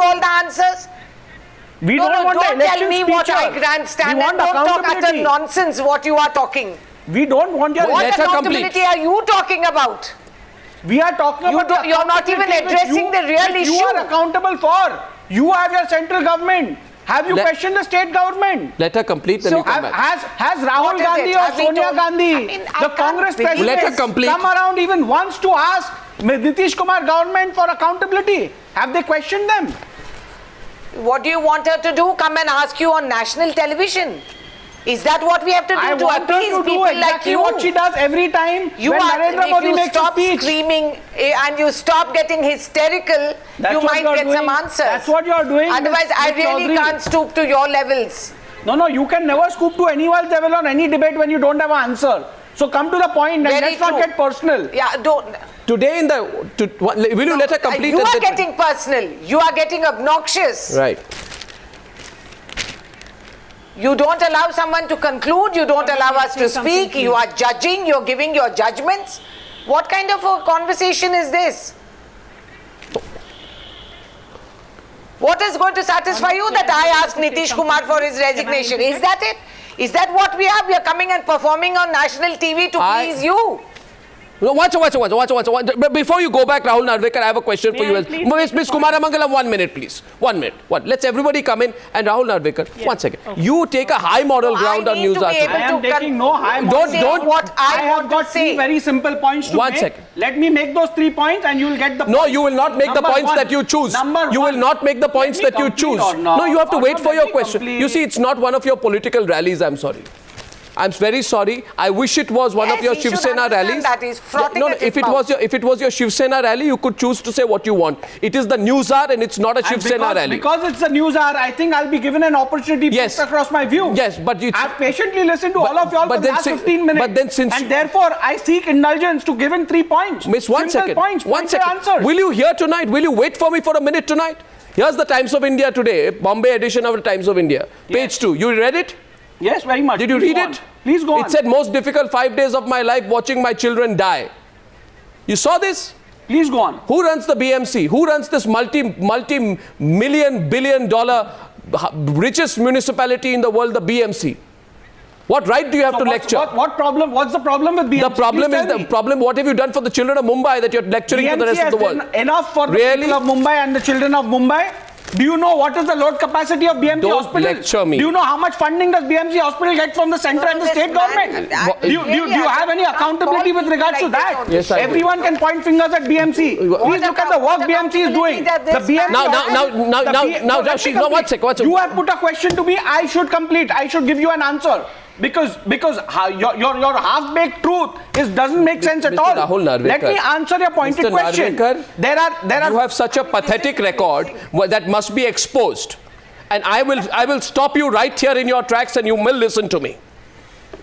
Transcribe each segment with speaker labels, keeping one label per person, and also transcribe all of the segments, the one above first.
Speaker 1: all the answers?
Speaker 2: We don't want
Speaker 1: don't
Speaker 2: the
Speaker 1: tell
Speaker 2: election
Speaker 1: me
Speaker 2: speecher.
Speaker 1: what I grandstand
Speaker 2: We
Speaker 1: and
Speaker 2: want
Speaker 1: don't talk utter
Speaker 2: accountability.
Speaker 1: nonsense what you are talking.
Speaker 2: We don't want your
Speaker 1: What
Speaker 3: Let her
Speaker 1: accountability
Speaker 3: complete.
Speaker 1: are you talking about?
Speaker 2: We are talking
Speaker 1: You
Speaker 2: about
Speaker 1: don't- you're not even
Speaker 2: accountability
Speaker 1: addressing
Speaker 2: which
Speaker 1: the real
Speaker 2: which You
Speaker 1: issue.
Speaker 2: are accountable for. You have your central government. Have you
Speaker 3: Let-
Speaker 2: questioned the state government?
Speaker 3: Let her complete, then
Speaker 1: So
Speaker 3: you come back.
Speaker 2: Has
Speaker 1: What
Speaker 2: Rahul
Speaker 1: is
Speaker 2: Gandhi
Speaker 1: it?
Speaker 2: or
Speaker 1: Have we
Speaker 2: Sonia
Speaker 1: told-
Speaker 2: Gandhi,
Speaker 1: I mean, I
Speaker 2: the
Speaker 1: can't
Speaker 2: Congress
Speaker 1: believe-
Speaker 2: president,
Speaker 3: Let her complete.
Speaker 2: come around even once to ask Nitish Kumar government for accountability? Have they questioned them?
Speaker 1: What do you want her to do? Come and ask you on national television? Is that what we have to do
Speaker 2: I
Speaker 1: to
Speaker 2: want her
Speaker 1: appease
Speaker 2: to do
Speaker 1: people like
Speaker 2: exactly
Speaker 1: you?
Speaker 2: what she does every time
Speaker 1: You
Speaker 2: when
Speaker 1: are,
Speaker 2: Narendra
Speaker 1: if
Speaker 2: Modi
Speaker 1: you
Speaker 2: makes a
Speaker 1: stop
Speaker 2: speech.
Speaker 1: screaming and you stop getting hysterical,
Speaker 2: That's
Speaker 1: you
Speaker 2: what
Speaker 1: might
Speaker 2: you're
Speaker 1: get some
Speaker 2: doing.
Speaker 1: answers.
Speaker 2: That's what you're doing,
Speaker 1: Otherwise,
Speaker 2: Ms.
Speaker 1: I really
Speaker 2: Chaudhary.
Speaker 1: can't stoop to your levels.
Speaker 2: No, you can never scoop to anyone's level on any debate when you don't have an answer. So come to the point and
Speaker 1: Very
Speaker 2: let's not
Speaker 1: true.
Speaker 2: get personal.
Speaker 1: Yeah, don't.
Speaker 3: Today in the... will you let her complete?
Speaker 1: You
Speaker 3: and
Speaker 1: are
Speaker 3: then-
Speaker 1: getting personal. You are getting obnoxious.
Speaker 3: Right.
Speaker 1: You don't allow someone to conclude. You don't allow us to speak. You are judging. You're giving your judgments. What kind of a conversation is this? What is going to satisfy you that I ask Nitish Kumar for his resignation? Is that it? Is that what we are? We are coming and performing on national TV to please you.
Speaker 3: No, watch. But before you go back, Rahul Narvekar, I have a question for you. Ms. Kumara Mangalam, 1 minute, please. 1 minute. Let's everybody come in. And Rahul Narvekar, 1 second. You take a high moral ground on News
Speaker 2: I am taking no high
Speaker 3: Don't-
Speaker 1: what I
Speaker 2: have
Speaker 1: want
Speaker 2: got
Speaker 1: to
Speaker 2: three
Speaker 1: say.
Speaker 2: very simple points to
Speaker 3: 1
Speaker 2: make.
Speaker 3: second.
Speaker 2: Let me make those 3 points and you will get the
Speaker 3: No,
Speaker 2: point.
Speaker 3: you will not make the
Speaker 2: Number
Speaker 3: points
Speaker 2: one.
Speaker 3: that you choose.
Speaker 2: Number
Speaker 3: You will
Speaker 2: one.
Speaker 3: not make the points
Speaker 2: Let
Speaker 3: that
Speaker 2: me
Speaker 3: you
Speaker 2: complete
Speaker 3: choose.
Speaker 2: or not?
Speaker 3: No, you have to
Speaker 2: Or
Speaker 3: wait
Speaker 2: not,
Speaker 3: for
Speaker 2: let
Speaker 3: your
Speaker 2: me
Speaker 3: question.
Speaker 2: complete.
Speaker 3: You see, it's not one of your political rallies, I'm sorry. I'm very sorry. I wish it was one
Speaker 1: Yes,
Speaker 3: of your
Speaker 1: he
Speaker 3: Shiv
Speaker 1: should
Speaker 3: Sena
Speaker 1: understand
Speaker 3: rallies.
Speaker 1: that. He's frothing
Speaker 3: No,
Speaker 1: at his
Speaker 3: if it
Speaker 1: mouth.
Speaker 3: was your Shiv Sena rally, you could choose to say what you want. It is the News Hour and it's not a Shiv Sena rally.
Speaker 2: Because it's a news hour, I think I'll be given an opportunity to
Speaker 3: Yes.
Speaker 2: put across my view.
Speaker 3: Yes, but it's...
Speaker 2: I've patiently listened to all of y'all
Speaker 3: but
Speaker 2: for the
Speaker 3: then
Speaker 2: last
Speaker 3: si-
Speaker 2: 15 minutes.
Speaker 3: but then since
Speaker 2: and
Speaker 3: you-
Speaker 2: therefore, I seek indulgence to give in 3 points.
Speaker 3: Miss, 1
Speaker 2: Simple
Speaker 3: second.
Speaker 2: Points,
Speaker 3: 1
Speaker 2: pointed
Speaker 3: second.
Speaker 2: answers.
Speaker 3: Will you hear tonight? Will you wait for me for a minute tonight? Here's the Times of India today, Bombay edition of the Times of India. Page 2. You read it?
Speaker 2: Yes, very much.
Speaker 3: Did you
Speaker 2: Please
Speaker 3: read
Speaker 2: go on.
Speaker 3: it?
Speaker 2: Please go on.
Speaker 3: It said, most difficult 5 days of my life watching my children die. You saw this?
Speaker 2: Please go on.
Speaker 3: Who runs the BMC? Who runs this multi-million, billion-dollar richest municipality in the world, the BMC? What right do you have to lecture?
Speaker 2: What problem? What's the problem with BMC?
Speaker 3: The problem
Speaker 2: Please
Speaker 3: is
Speaker 2: tell
Speaker 3: the
Speaker 2: me.
Speaker 3: problem. What have you done for the children of Mumbai that you're lecturing to the rest
Speaker 2: BMC
Speaker 3: of the
Speaker 2: has
Speaker 3: world?
Speaker 2: done enough for the
Speaker 3: Really?
Speaker 2: people of Mumbai and the children of Mumbai. Do you know what is the load capacity of BMC
Speaker 3: Don't
Speaker 2: hospital?
Speaker 3: lecture me.
Speaker 2: Do you know how much funding does BMC hospital get from the center and the
Speaker 1: This
Speaker 2: state
Speaker 1: man,
Speaker 2: government?
Speaker 1: I-
Speaker 2: Do you have any accountability with regards to that?
Speaker 3: Yes, I do.
Speaker 2: Everyone can point fingers at BMC. Please look at the work BMC is doing.
Speaker 1: that
Speaker 2: The
Speaker 1: this
Speaker 2: BMC
Speaker 1: man-
Speaker 3: Now,
Speaker 2: let me
Speaker 3: no, 1
Speaker 2: complete.
Speaker 3: second, 1 second.
Speaker 2: You have put a question to me. I should complete. I should give you an answer. Because your half-baked truth doesn't make sense at
Speaker 3: Mr.
Speaker 2: all.
Speaker 3: Rahul Narvekar.
Speaker 2: Let me answer your pointed
Speaker 3: Mr.
Speaker 2: question.
Speaker 3: Narvekar,
Speaker 2: There are
Speaker 3: You have such a pathetic record that must be exposed. And I will stop you right here in your tracks and you will listen to me.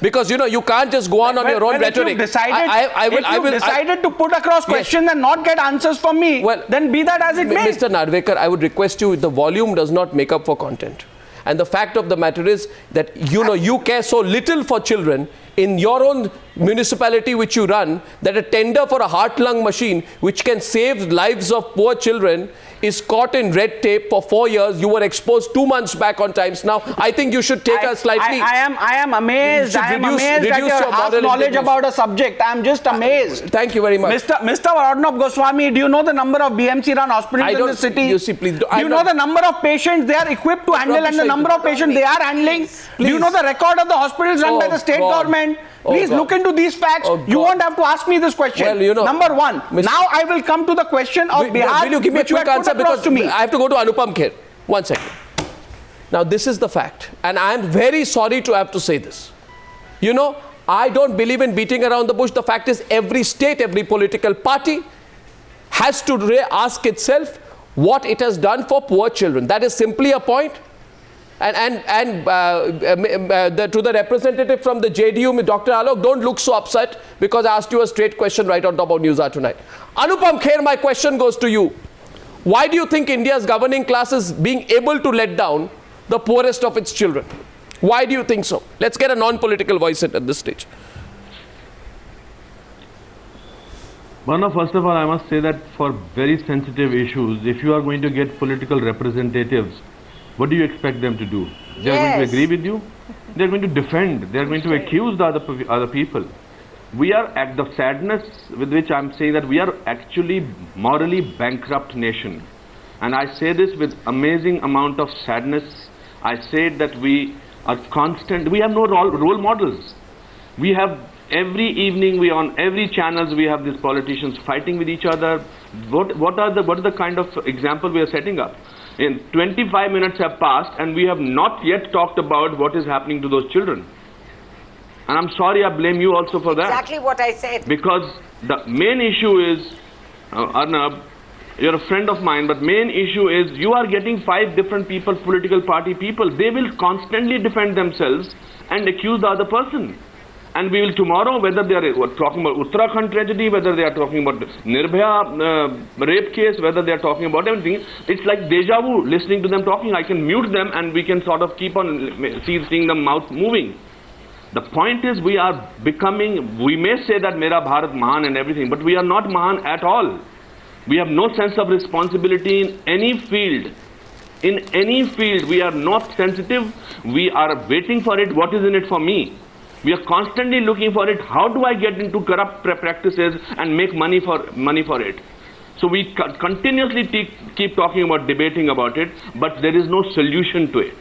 Speaker 3: Because you can't just go on your own rhetoric.
Speaker 2: If you've decided to put across questions and not get answers from me, then be that as it may.
Speaker 3: Mr. Narvekar, I would request you, the volume does not make up for content. And the fact of the matter is that you care so little for children in your own municipality which you run, that a tender for a heart-lung machine which can save lives of poor children is caught in red tape for 4 years. You were exposed 2 months back on Times Now. I think you should take a slightly...
Speaker 2: I am amazed.
Speaker 3: You should
Speaker 2: I am
Speaker 3: reduce
Speaker 2: amazed at
Speaker 3: your
Speaker 2: your half
Speaker 3: moral
Speaker 2: knowledge
Speaker 3: indignation.
Speaker 2: about a subject. I am just amazed.
Speaker 3: Thank you very much.
Speaker 2: Mr. Arnab Goswami, do you know the number of BMC-run hospitals in the city?
Speaker 3: You see, please,
Speaker 2: do you know the number of patients they are equipped to handle and the number of patients they are handling? Do you know the record of the hospitals run by the state government? Please look into these facts. You won't have to ask me this question.
Speaker 3: Well,
Speaker 2: Number one. Now I will come to the question of Bihar,
Speaker 3: will you give me a
Speaker 2: which you
Speaker 3: quick
Speaker 2: had put
Speaker 3: answer
Speaker 2: across
Speaker 3: because
Speaker 2: to me.
Speaker 3: I have to go to Anupam Kher. 1 second. Now this is the fact, and I am very sorry to have to say this. I don't believe in beating around the bush. The fact is, every state, every political party has to ask itself what it has done for poor children. That is simply a point. And to the representative from the JDU, Dr. Alok, don't look so upset because I asked you a straight question right on top of News Hour tonight. Anupam Kher, my question goes to you. Why do you think India's governing class is being able to let down the poorest of its children? Why do you think so? Let's get a non-political voice at this stage.
Speaker 4: Barna, first of all, I must say that for very sensitive issues, if you are going to get political representatives, what do you expect them to do? They are going to agree with you? They are going to defend. They are going to accuse the other people. We are at the sadness with which I am saying that we are actually morally bankrupt nation. And I say this with amazing amount of sadness. I say that we are constant. We have no role models. We have every evening, we on every channels we have these politicians fighting with each other. What is the kind of example we are setting up? In 25 minutes have passed and we have not yet talked about what is happening to those children. And I'm sorry, I blame you also for that.
Speaker 1: Exactly what I said.
Speaker 4: Because the main issue is, Arnab, you're a friend of mine, but main issue is you are getting 5 different people, political party people. They will constantly defend themselves and accuse the other person. And we will tomorrow, whether they are talking about Uttarakhand tragedy, whether they are talking about Nirbhaya rape case, whether they are talking about everything, it's like deja vu listening to them talking. I can mute them and we can sort of keep on seeing them mouth moving. The point is we are becoming, we may say that Mera Bharat Mahan and everything, but we are not Mahan at all. We have no sense of responsibility in any field. In any field, we are not sensitive. We are waiting for it. What is in it for me? We are constantly looking for it. How do I get into corrupt practices and make money for it? So we continuously keep talking about debating about it, but there is no solution to it.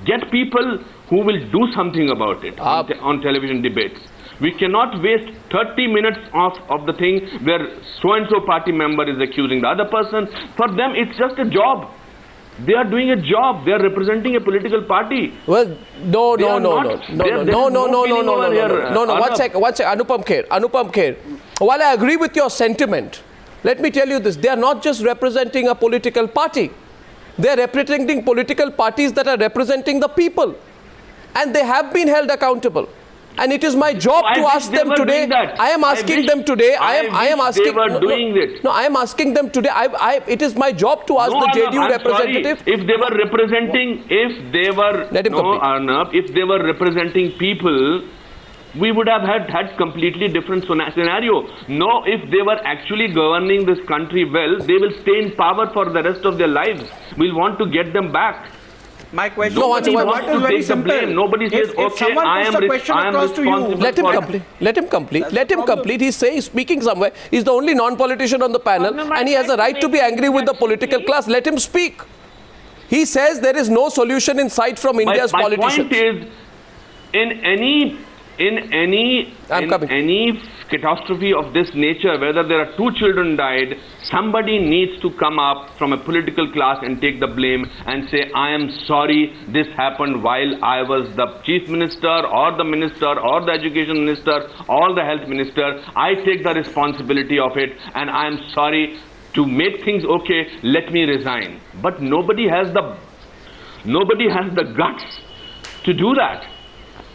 Speaker 4: Get people who will do something about it on television debates. We cannot waste 30 minutes of the thing where so-and-so party member is accusing the other person. For them, it's just a job. They are doing a job. They are representing a political party.
Speaker 3: Well, no. One sec, Anupam Kher. While I agree with your sentiment, let me tell you this. They are not just representing a political party. They are representing political parties that are representing the people. And they have been held accountable. And it is my job to ask them today. I am asking them today. I am asking. They were doing it. No, I am asking them today. It is my job to ask the JDU representative.
Speaker 4: Sorry. If they were representing, if they were representing people, we would have had completely different scenario. No, if they were actually governing this country well, they will stay in power for the rest of their lives. We'll want to get them back.
Speaker 2: My question
Speaker 4: Nobody wants to take the blame. Nobody says, okay, I am responsible.
Speaker 3: Let him complete. Let him complete. Let him complete. He's speaking somewhere. He's the only non-politician on the panel and he has a right to be angry with the political class. Let him speak. He says there is no solution in sight from India's politicians.
Speaker 4: My point is, in any catastrophe of this nature, whether there are 2 children died, somebody needs to come up from a political class and take the blame and say, I am sorry, this happened while I was the chief minister or the minister or the education minister or the health minister. I take the responsibility of it and I am sorry. To make things okay, let me resign. But nobody has the guts to do that.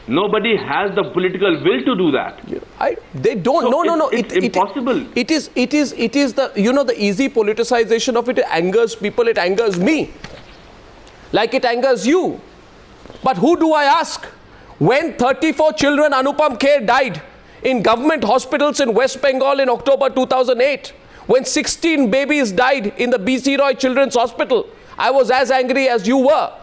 Speaker 4: Nobody has the political will to do that.
Speaker 3: They don't.
Speaker 4: So
Speaker 3: no.
Speaker 4: It's impossible.
Speaker 3: It is the the easy politicization of it. It angers people. It angers me. Like it angers you. But who do I ask? When 34 children, Anupam Kher, died in government hospitals in West Bengal in October 2008, when 16 babies died in the BC Roy Children's Hospital, I was as angry as you were.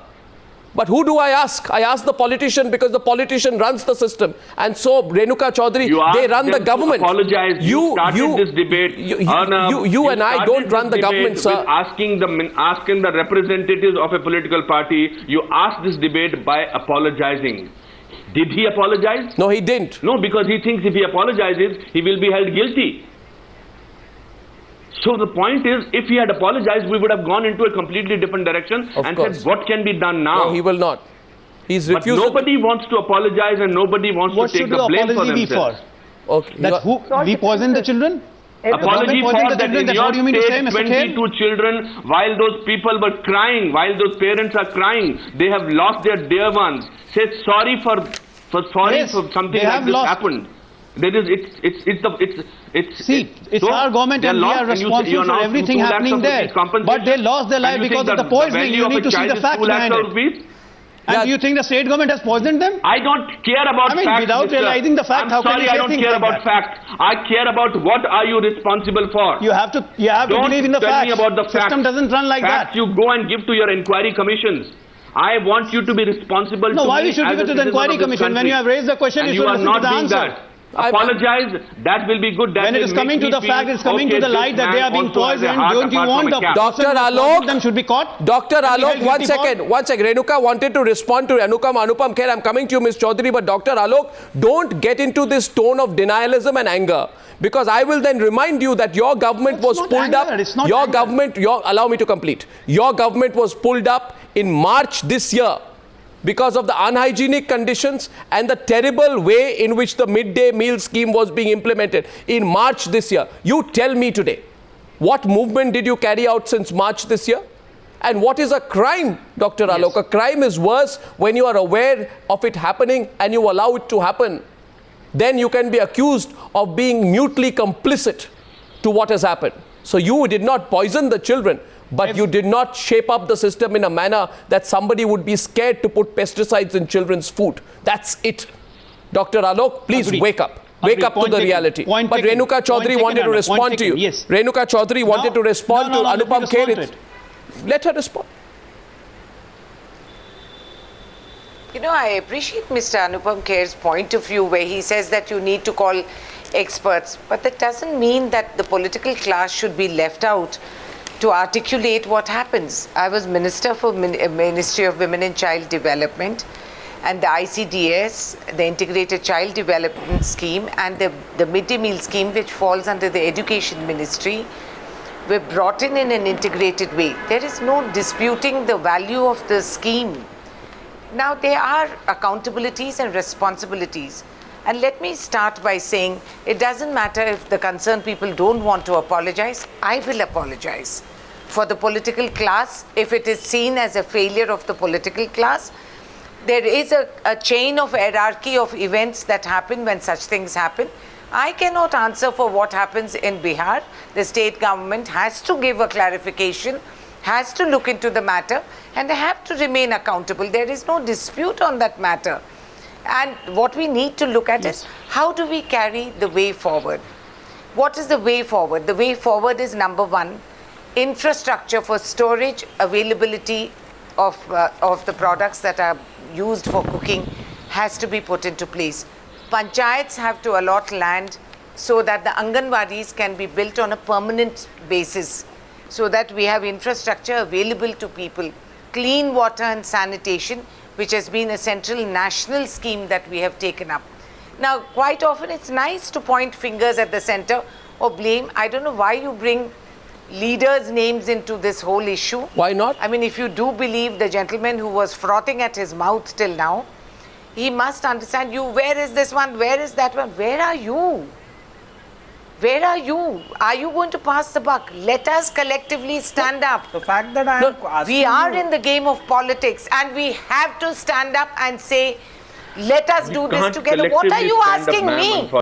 Speaker 3: But who do I ask? I ask the politician because the politician runs the system. And so, Renuka Chaudhary, they run the government.
Speaker 4: Apologize. You started this debate.
Speaker 3: You and I don't run the government, sir.
Speaker 4: Asking the representatives of a political party, you asked this debate by apologizing. Did he apologize?
Speaker 3: No, he didn't.
Speaker 4: No, because he thinks if he apologizes, he will be held guilty. So the point is, if he had apologized, we would have gone into a completely different direction and said, what can be done now?
Speaker 3: No, he will not. He's refused.
Speaker 4: But nobody wants to apologize and nobody wants to take the blame for themselves.
Speaker 5: Okay. That we poisoned the children?
Speaker 4: Apology for that in your state, 22 children, while those people were crying, while those parents are crying, they have lost their dear ones. Say sorry for something like this happened.
Speaker 5: It's our government and we are responsible for everything happening there. But they lost their life because of the poisoning. You need to see the facts behind it. And do you think the state government has poisoned them?
Speaker 4: I don't care about
Speaker 5: I mean,
Speaker 4: facts.
Speaker 5: without
Speaker 4: mister.
Speaker 5: realizing the fact,
Speaker 4: I'm
Speaker 5: how can
Speaker 4: sorry,
Speaker 5: you say
Speaker 4: I don't
Speaker 5: things
Speaker 4: care
Speaker 5: like
Speaker 4: about
Speaker 5: that?
Speaker 4: facts. I care about what are you responsible for.
Speaker 5: You have to
Speaker 4: Don't
Speaker 5: believe in the
Speaker 4: tell
Speaker 5: facts.
Speaker 4: me about the
Speaker 5: System
Speaker 4: facts.
Speaker 5: doesn't run like
Speaker 4: Facts
Speaker 5: that.
Speaker 4: you go and give to your inquiry commissions. I want you to be responsible
Speaker 5: No,
Speaker 4: to
Speaker 5: why
Speaker 4: me
Speaker 5: we should
Speaker 4: as
Speaker 5: give
Speaker 4: a
Speaker 5: it to the
Speaker 4: citizen
Speaker 5: inquiry
Speaker 4: of this
Speaker 5: commission? When
Speaker 4: country.
Speaker 5: you have raised the question,
Speaker 4: And
Speaker 5: you should
Speaker 4: are
Speaker 5: listen to
Speaker 4: not
Speaker 5: the
Speaker 4: doing
Speaker 5: answer.
Speaker 4: that. Apologize, that will be good. That
Speaker 5: When it
Speaker 4: will
Speaker 5: is coming
Speaker 4: make
Speaker 5: to
Speaker 4: me
Speaker 5: the fact,
Speaker 4: feel,
Speaker 5: it's coming
Speaker 4: okay,
Speaker 5: to the
Speaker 4: this
Speaker 5: light that they
Speaker 4: man
Speaker 5: are being
Speaker 4: also has a
Speaker 5: poisoned.
Speaker 4: heart
Speaker 5: Don't you
Speaker 4: apart
Speaker 5: want
Speaker 4: from
Speaker 5: the
Speaker 4: a cat.
Speaker 3: Dr.
Speaker 5: person who
Speaker 3: Alok,
Speaker 5: poisoned them should be caught?
Speaker 3: Dr.
Speaker 5: And be
Speaker 3: Alok,
Speaker 5: held
Speaker 3: one
Speaker 5: guilty for?
Speaker 3: second, one second. Renuka wanted to respond to Anupam Kher. I'm coming to you, Ms. Chaudhary, but Dr. Alok, don't get into this tone of denialism and anger. Because I will then remind you that your government
Speaker 5: It's
Speaker 3: was
Speaker 5: not
Speaker 3: pulled up.
Speaker 5: anger, it's not
Speaker 3: Your
Speaker 5: anger.
Speaker 3: government, allow me to complete. Your government was pulled up in March this year because of the unhygienic conditions and the terrible way in which the midday meal scheme was being implemented in March this year. You tell me today, what movement did you carry out since March this year? And what is a crime, Dr. Alok? A crime is worse when you are aware of it happening and you allow it to happen. Then you can be accused of being mutely complicit to what has happened. So you did not poison the children, but you did not shape up the system in a manner that somebody would be scared to put pesticides in children's food. That's it. Dr. Alok, please
Speaker 5: Agreed.
Speaker 3: wake up. Wake
Speaker 5: Agreed.
Speaker 3: up to
Speaker 5: Point
Speaker 3: the
Speaker 5: taken.
Speaker 3: reality.
Speaker 5: Point
Speaker 3: But
Speaker 5: taken.
Speaker 3: Renuka Chaudhary
Speaker 5: Point
Speaker 3: wanted
Speaker 5: taken,
Speaker 3: to
Speaker 5: Anna. Point
Speaker 3: respond to you.
Speaker 5: taken. Yes.
Speaker 3: Renuka Chaudhary wanted to respond
Speaker 5: No,
Speaker 3: to
Speaker 5: let me
Speaker 3: Anupam
Speaker 5: respond to
Speaker 3: Kher.
Speaker 5: it.
Speaker 3: Let her respond.
Speaker 1: You know, I appreciate Mr. Anupam Kher's point of view where he says that you need to call experts, but that doesn't mean that the political class should be left out to articulate what happens. I was Minister for Ministry of Women and Child Development, and the ICDS, the Integrated Child Development Scheme, and the midday meal scheme, which falls under the Education Ministry, were brought in an integrated way. There is no disputing the value of the scheme. Now, there are accountabilities and responsibilities. And let me start by saying, it doesn't matter if the concerned people don't want to apologize. I will apologize. For the political class, if it is seen as a failure of the political class, there is a chain of hierarchy of events that happen when such things happen. I cannot answer for what happens in Bihar. The state government has to give a clarification, has to look into the matter, and they have to remain accountable. There is no dispute on that matter. And what we need to look at is, how do we carry the way forward? What is the way forward? The way forward is, number one, infrastructure for storage, availability of the products that are used for cooking has to be put into place. Panchayats have to allot land so that the Anganwadis can be built on a permanent basis, so that we have infrastructure available to people. Clean water and sanitation, which has been a central national scheme that we have taken up. Now, quite often it's nice to point fingers at the center or blame. I don't know why you bring leaders' names into this whole issue.
Speaker 3: Why not?
Speaker 1: I mean, if you do believe the gentleman who was frothing at his mouth till now, he must understand you. Where is this one? Where is that one? Where are you? Where are you? Are you going to pass the buck? Let us collectively stand up.
Speaker 2: The fact that I am asking
Speaker 1: We are
Speaker 2: you-
Speaker 1: in the game of politics, and we have to stand up and say, let us do this
Speaker 4: can't
Speaker 1: together. What are
Speaker 4: collectively
Speaker 1: you
Speaker 4: stand up,
Speaker 1: asking
Speaker 4: ma'am,
Speaker 1: me?
Speaker 4: unfortunately.